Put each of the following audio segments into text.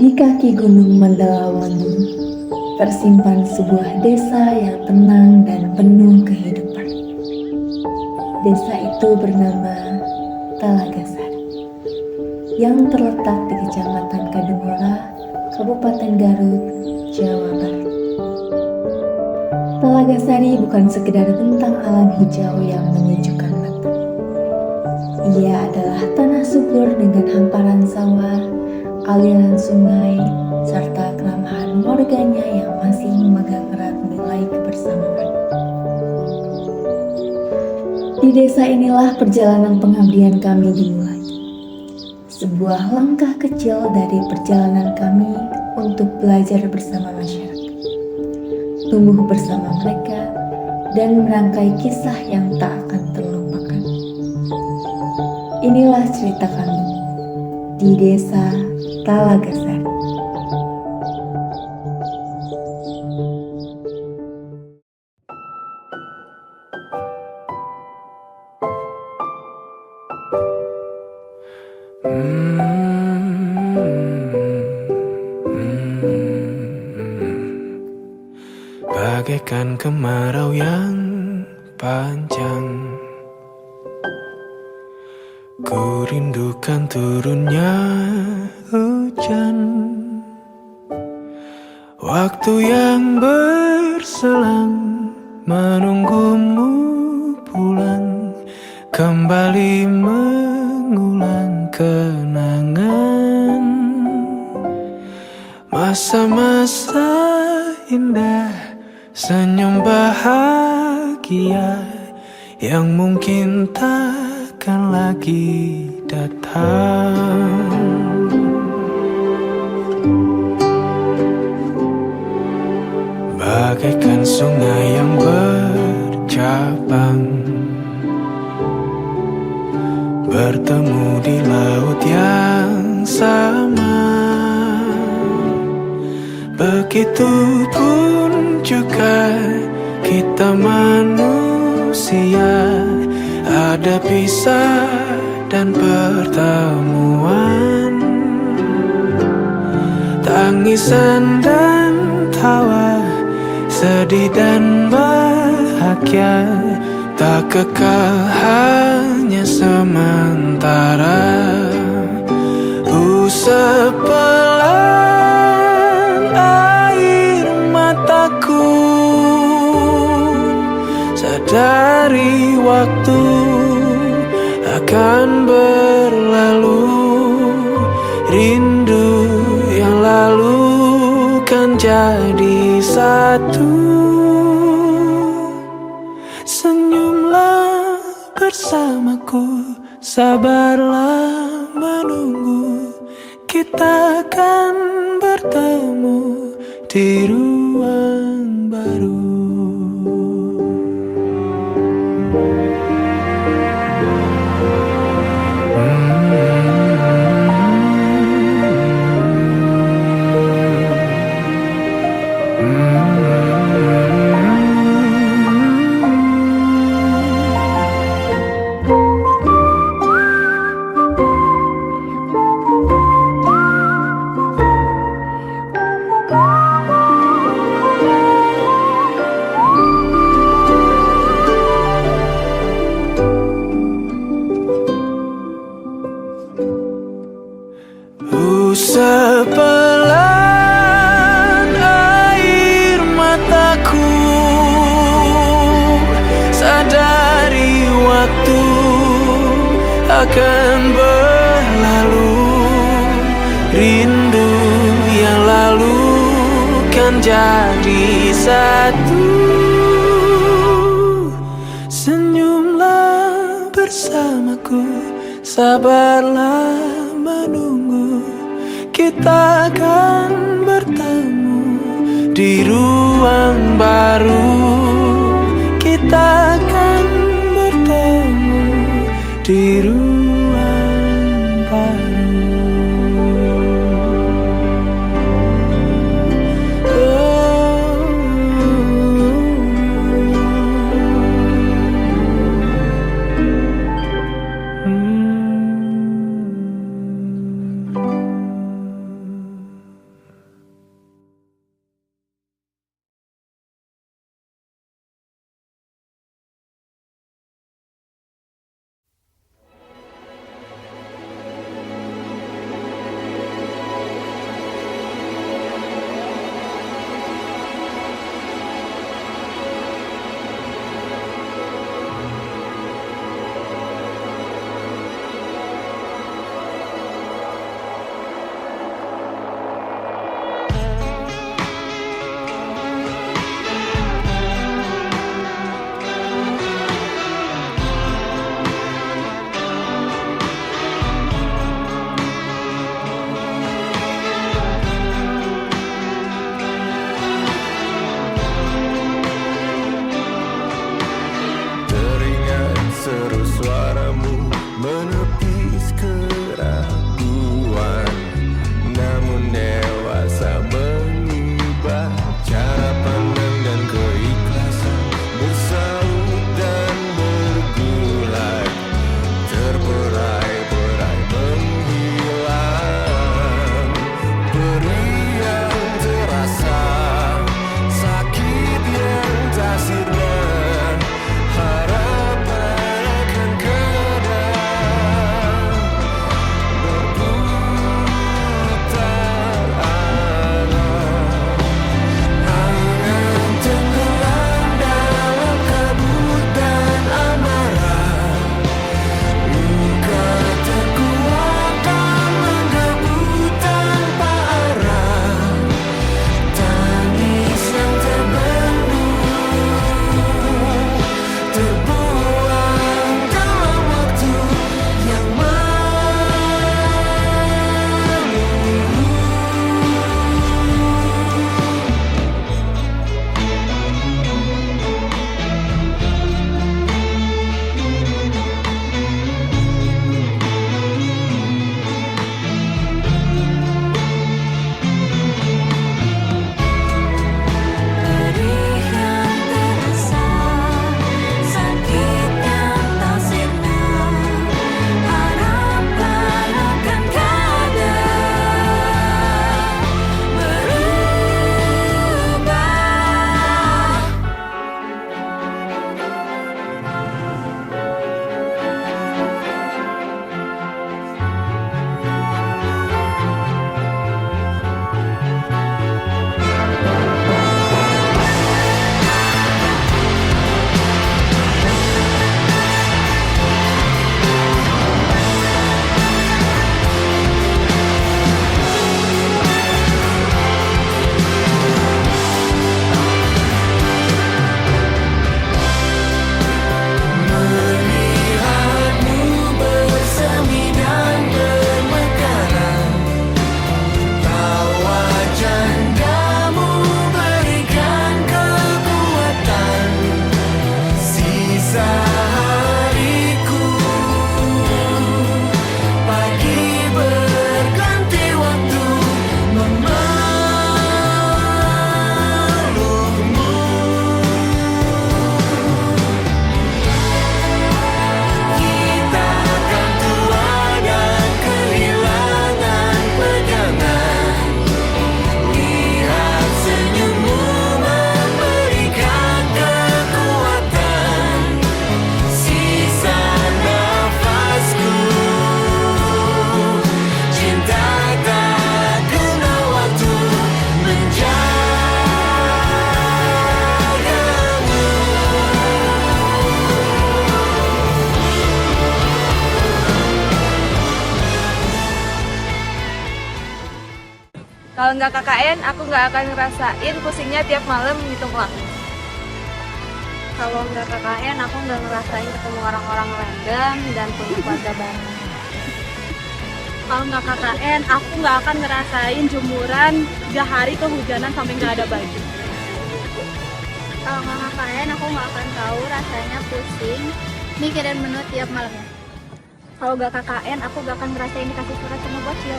Di kaki gunung Mandalawangi tersimpan sebuah desa yang tenang dan penuh kehidupan. Desa itu bernama Talagasari, yang terletak di Kecamatan Kadungora, Kabupaten Garut, Jawa Barat. Talagasari bukan sekedar bentang alam hijau yang menyejukkan mata. Ia adalah tanah subur dengan hamparan sawah, aliran sungai, serta keramahan warganya yang masih memegang erat nilai kebersamaan. Di desa inilah perjalanan pengabdian kami dimulai. Sebuah langkah kecil dari perjalanan kami untuk belajar bersama masyarakat, tumbuh bersama mereka, dan merangkai kisah yang tak akan terlupakan. Inilah cerita kami di desa Talagasari. Bagaikan kemarau yang panjang, ku rindukan turunnya hujan. Waktu yang berselang menunggumu pulang, kembali mengulang kenangan masa-masa indah, senyum bahagia yang mungkin takkan lagi datang. Bagaikan sungai yang bercabang, bertemu di laut yang sama. Begitupun juga kita manusia, ada pisah dan pertemuan, tangisan dan tawa, sedih dan bahagia, tak kekal, hanya sementara. Usap pelan air mataku, sadari waktu akan berlalu. Rindu yang lalu kan jadi satu. Senyumlah bersamaku, sabarlah menunggu, kita akan bertemu di ruang baru. Usap pelan air mataku, sadari waktu akan berlalu. Rindu yang lalu kan jadi satu. Senyumlah bersamaku, sabarlah menunggu, kita akan bertemu di ruang baru. Kita akan bertemu di ruang baru. Kalau nggak KKN, aku nggak akan ngerasain pusingnya tiap malam ngitung uang. Kalau nggak KKN, aku nggak ngerasain ketemu orang-orang random dan punya keluarga baru. Kalau nggak KKN, aku nggak akan ngerasain jumuran 3 hari kehujanan sampai nggak ada baju. Kalau nggak KKN, aku nggak akan tahu rasanya pusing mikirin menu tiap malamnya. Kalau nggak KKN, aku nggak akan ngerasain dikasih surat sama bocil.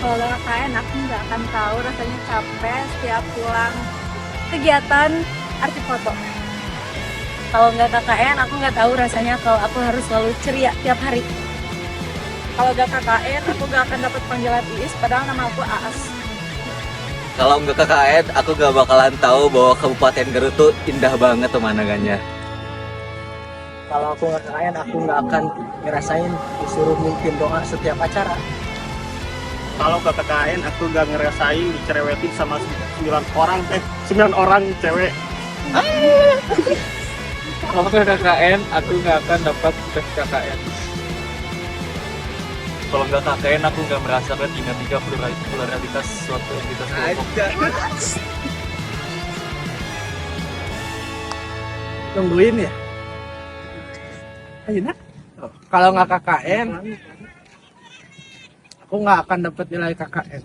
Kalau nggak KKN, aku nggak akan tahu rasanya capek setiap pulang kegiatan arsip foto. Kalau nggak KKN, aku nggak tahu rasanya kalau aku harus selalu ceria tiap hari. Kalau nggak KKN, aku nggak akan dapat panggilan Iis, padahal nama aku Aas. Kalau nggak KKN, aku nggak bakalan tahu bahwa Kabupaten Garut tuh indah banget pemandangannya. Kalau aku nggak KKN, aku nggak akan ngerasain disuruh mimpin doa setiap acara. Kalau ke KKN aku gak ngerasain dicerewetin sama 9 orang cewek. Kalau ke KKN, aku nggak akan dapat tes KKN. Kalau nggak KKN, aku nggak merasakan dinamika pluralitas suatu entitas kelompok. Tungguin ya. Ayo nak. Kalau nggak KKN, aku nggak akan dapat nilai KKN.